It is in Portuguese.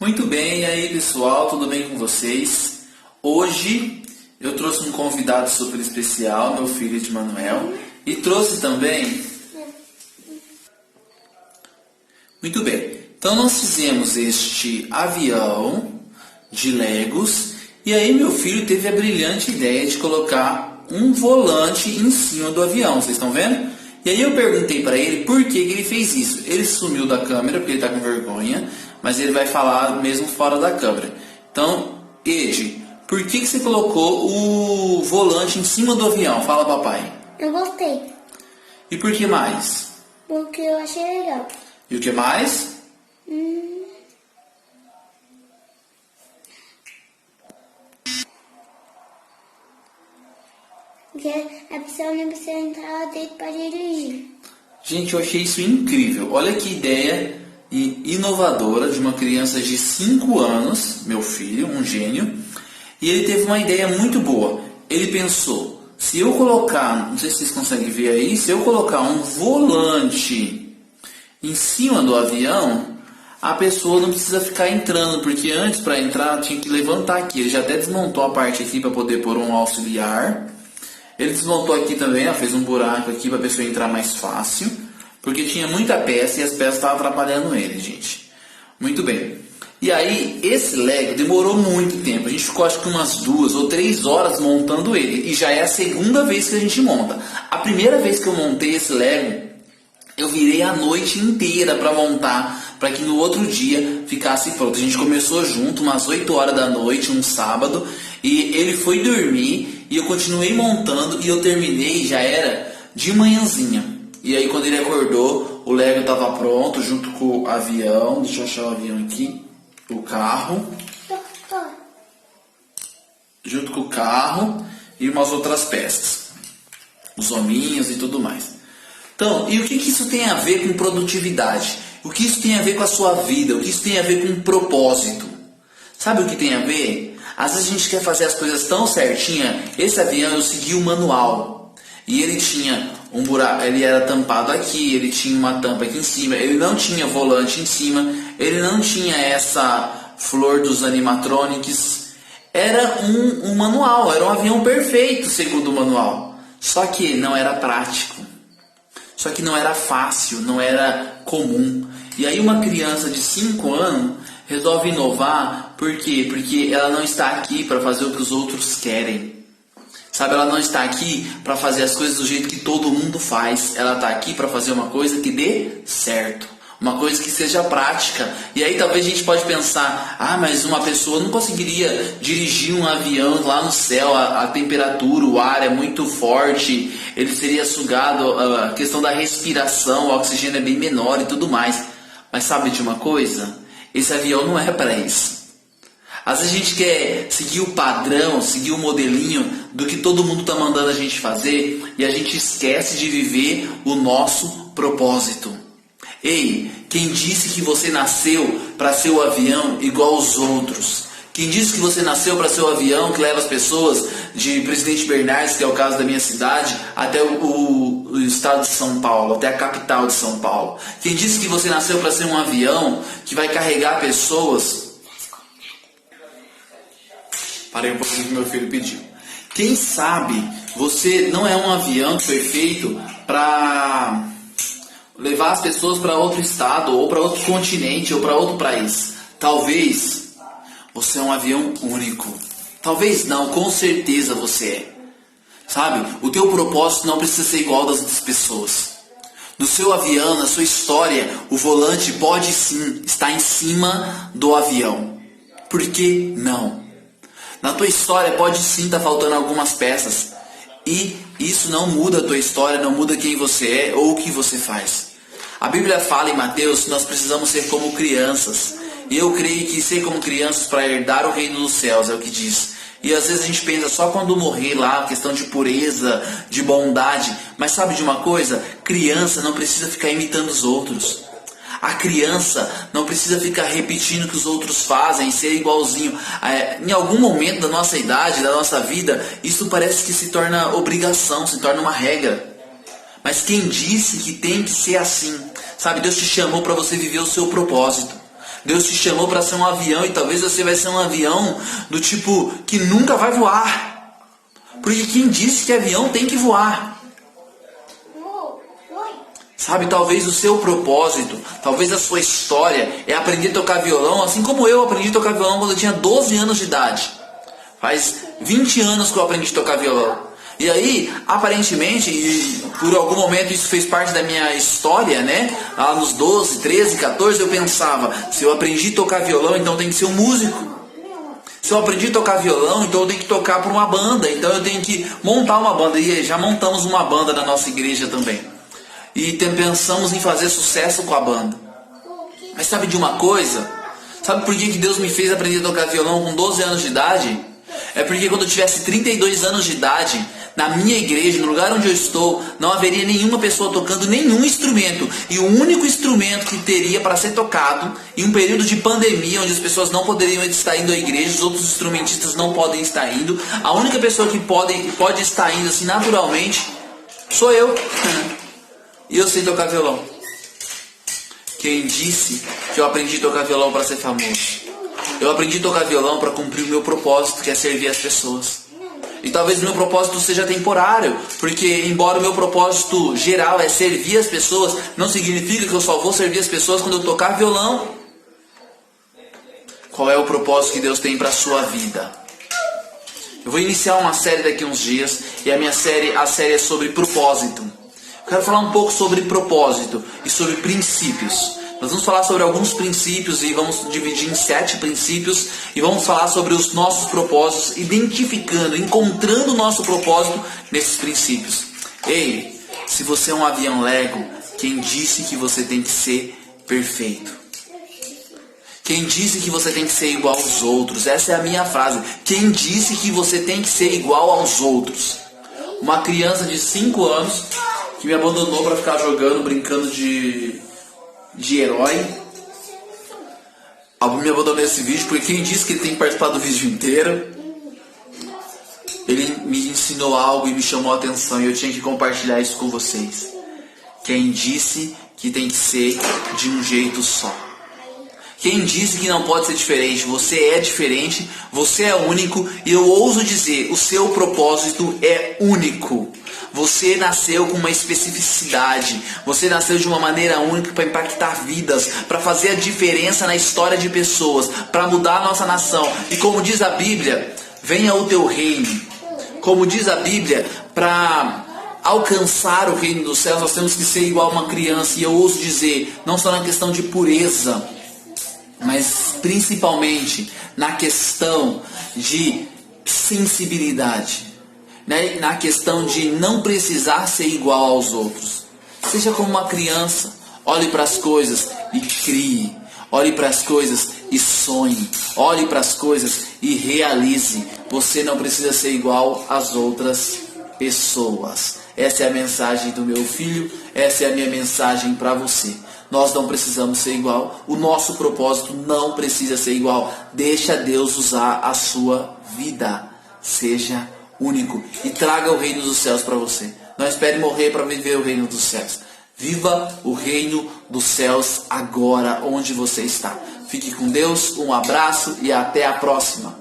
Muito bem, e aí pessoal, tudo bem com vocês? Hoje eu trouxe um convidado super especial, meu filho Edmanuel, e trouxe também... Muito bem, então nós fizemos este avião de Legos, e aí meu filho teve a brilhante ideia de colocar um volante em cima do avião, vocês estão vendo? E aí eu perguntei para ele por que ele fez isso. Ele sumiu da câmera porque ele está com vergonha, mas ele vai falar mesmo fora da câmera. Então, Ed, por que você colocou o volante em cima do avião? Fala, papai. Eu gostei, E por que mais? porque eu achei legal. E o que mais? Porque a pessoa não precisa entrar lá dentro para dirigir. Gente, eu achei isso incrível. Olha que ideia inovadora de uma criança de 5 anos, meu filho, um gênio. E ele teve uma ideia muito boa. Ele pensou, se eu colocar, não sei se vocês conseguem ver aí, se eu colocar um volante em cima do avião, a pessoa não precisa ficar entrando, porque antes para entrar tinha que levantar aqui. Ele já até desmontou a parte aqui para poder pôr um auxiliar. Ele desmontou aqui também, ó, fez um buraco aqui para a pessoa entrar mais fácil, porque tinha muita peça e as peças estavam atrapalhando ele, gente. Muito bem. E aí, esse Lego demorou muito tempo. A gente ficou acho que umas 2 ou 3 horas montando ele. E já é a segunda vez que a gente monta. A primeira vez que eu montei esse Lego, eu virei a noite inteira para montar, para que no outro dia ficasse pronto. A gente começou junto, umas 8 horas da noite, um sábado, e ele foi dormir, e eu continuei montando, e eu terminei, já era de manhãzinha. E aí quando ele acordou, o Lego estava pronto, junto com o avião, deixa eu achar o avião aqui, o carro, junto com o carro, e umas outras peças, os hominhos e tudo mais. Então, e o que isso tem a ver com produtividade? O que isso tem a ver com a sua vida? O que isso tem a ver com propósito? Sabe o que tem a ver? Às vezes a gente quer fazer as coisas tão certinha. Esse avião eu segui o manual. E ele tinha um buraco, ele era tampado aqui, ele tinha uma tampa aqui em cima, ele não tinha volante em cima, ele não tinha essa flor dos animatronics. Era um manual, era um avião perfeito segundo o manual. Só que não era prático. Só que não era fácil, não era comum. E aí uma criança de 5 anos resolve inovar, por quê? Porque ela não está aqui para fazer o que os outros querem. Sabe, ela não está aqui para fazer as coisas do jeito que todo mundo faz. Ela está aqui para fazer uma coisa que dê certo. Uma coisa que seja prática. E aí talvez a gente pode pensar, mas uma pessoa não conseguiria dirigir um avião lá no céu, a temperatura, o ar é muito forte, ele seria sugado, a questão da respiração, o oxigênio é bem menor e tudo mais. Mas sabe de uma coisa? Esse avião não é para isso. Às vezes a gente quer seguir o padrão, seguir o modelinho do que todo mundo está mandando a gente fazer e a gente esquece de viver o nosso propósito. Ei, quem disse que você nasceu para ser o avião igual aos outros? Quem disse que você nasceu para ser o avião que leva as pessoas de Presidente Bernardes, que é o caso da minha cidade, até o estado de São Paulo, até a capital de São Paulo? Quem disse que você nasceu para ser um avião que vai carregar pessoas? Parei um pouquinho que meu filho pediu. Quem sabe você não é um avião que foi feito para levar as pessoas para outro estado, ou para outro continente, ou para outro país. Talvez você é um avião único. Talvez não, com certeza você é. Sabe, o teu propósito não precisa ser igual das outras pessoas. No seu avião, na sua história, o volante pode sim estar em cima do avião. Por que não? Na tua história pode sim estar faltando algumas peças. E isso não muda a tua história, não muda quem você é ou o que você faz. A Bíblia fala em Mateus que nós precisamos ser como crianças. E eu creio que ser como crianças para herdar o reino dos céus é o que diz. E às vezes a gente pensa só quando morrer lá, questão de pureza, de bondade. Mas sabe de uma coisa? Criança não precisa ficar imitando os outros. A criança não precisa ficar repetindo o que os outros fazem, ser igualzinho. Em algum momento da nossa idade, da nossa vida, isso parece que se torna obrigação, se torna uma regra. Mas quem disse que tem que ser assim? Sabe, Deus te chamou para você viver o seu propósito. Deus te chamou para ser um avião e talvez você vai ser um avião do tipo que nunca vai voar. Porque quem disse que avião tem que voar? Sabe, talvez o seu propósito, talvez a sua história é aprender a tocar violão, assim como eu aprendi a tocar violão quando eu tinha 12 anos de idade. Faz 20 anos que eu aprendi a tocar violão. E aí, aparentemente, e por algum momento isso fez parte da minha história, né? Lá nos 12, 13, 14 eu pensava, se eu aprendi a tocar violão, então tem que ser um músico. Se eu aprendi a tocar violão, então eu tenho que tocar para uma banda. Então eu tenho que montar uma banda. E já montamos uma banda na nossa igreja também. E pensamos em fazer sucesso com a banda. Mas sabe de uma coisa? Sabe por que Deus me fez aprender a tocar violão com 12 anos de idade? É porque quando eu tivesse 32 anos de idade, na minha igreja, no lugar onde eu estou, não haveria nenhuma pessoa tocando nenhum instrumento. E o único instrumento que teria para ser tocado, em um período de pandemia, onde as pessoas não poderiam estar indo à igreja, os outros instrumentistas não podem estar indo, a única pessoa que pode estar indo assim naturalmente, sou eu. E eu sei tocar violão. Quem disse que eu aprendi a tocar violão para ser famoso? Eu aprendi a tocar violão para cumprir o meu propósito, que é servir as pessoas. E talvez o meu propósito seja temporário, porque embora o meu propósito geral é servir as pessoas, não significa que eu só vou servir as pessoas quando eu tocar violão. Qual é o propósito que Deus tem para a sua vida? Eu vou iniciar uma série daqui a uns dias, e a série é sobre propósito. Eu quero falar um pouco sobre propósito e sobre princípios. Nós vamos falar sobre alguns princípios e vamos dividir em 7 princípios e vamos falar sobre os nossos propósitos, identificando, encontrando o nosso propósito nesses princípios. Ei, se você é um avião Lego, quem disse que você tem que ser perfeito? Quem disse que você tem que ser igual aos outros? Essa é a minha frase. Quem disse que você tem que ser igual aos outros? Uma criança de 5 anos que me abandonou para ficar jogando, brincando de herói. Me abandonou nesse vídeo porque quem disse que ele tem que participar do vídeo inteiro? Ele me ensinou algo e me chamou a atenção e eu tinha que compartilhar isso com vocês. Quem disse que tem que ser de um jeito só? Quem disse que não pode ser diferente? Você é diferente, você é único e eu ouso dizer, o seu propósito é único. Você nasceu com uma especificidade, você nasceu de uma maneira única para impactar vidas, para fazer a diferença na história de pessoas, para mudar a nossa nação. E como diz a Bíblia, venha o teu reino. Como diz a Bíblia, para alcançar o reino dos céus nós temos que ser igual a uma criança. E eu ouso dizer, não só na questão de pureza, mas principalmente na questão de sensibilidade, né? Na questão de não precisar ser igual aos outros. Seja como uma criança, olhe para as coisas e crie, olhe para as coisas e sonhe, olhe para as coisas e realize. Você não precisa ser igual às outras pessoas. Essa é a mensagem do meu filho, essa é a minha mensagem para você. Nós não precisamos ser igual, o nosso propósito não precisa ser igual. Deixa Deus usar a sua vida. Seja único e traga o reino dos céus para você. Não espere morrer para viver o reino dos céus. Viva o reino dos céus agora, onde você está. Fique com Deus, um abraço e até a próxima.